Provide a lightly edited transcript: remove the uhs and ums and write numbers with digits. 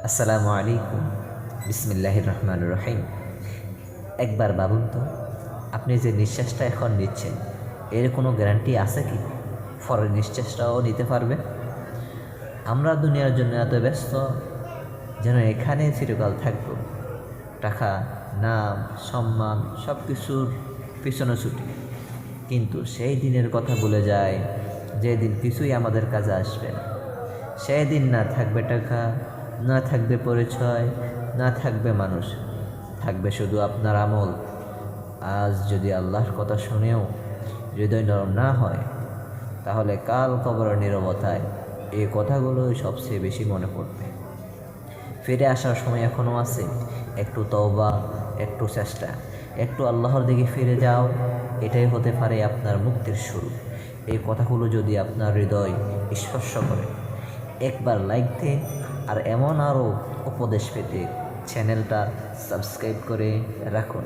আসসালামু আলাইকুম। বিসমিল্লাহির রহমানির রহিম। একবার ভাবুন তো, আপনি যে নিঃশ্বাসটা এখন নিচ্ছেন, এর কোনো গ্যারান্টি আছে কি পরের নিঃশ্বাসটাও নিতে পারবে? আমরা দুনিয়ার জন্য এত ব্যস্ত যেন এখানে চিরকাল থাকব। টাকা, নাম, সম্মান সব কিছুর পিছনে ছুটি, কিন্তু সেই দিনের কথা ভুলে যায় যেদিন কিছুই আমাদের কাজে আসবে না। সেই দিন না থাকবে টাকা, না থাকবে পরিচয়, না থাকবে মানুষ, থাকবে শুধু আপনার আমল। আজ যদি আল্লাহর কথা শুনেও হৃদয় নরম না হয়, তাহলে কাল কবরের নীরবতায় এই কথাগুলোই সবচেয়ে বেশি মনে পড়বে। ফিরে আসার সময় এখনও আছে। একটু তওবা, একটু চেষ্টা, একটু আল্লাহর দিকে ফিরে যাও। এটাই হতে পারে আপনার মুক্তির শুরু। এই কথাগুলো যদি আপনার হৃদয় স্পর্শ করে, একবার লাইক দিন। আর এমন আরও উপদেশ পেতে চ্যানেলটা সাবস্ক্রাইব করে রাখুন।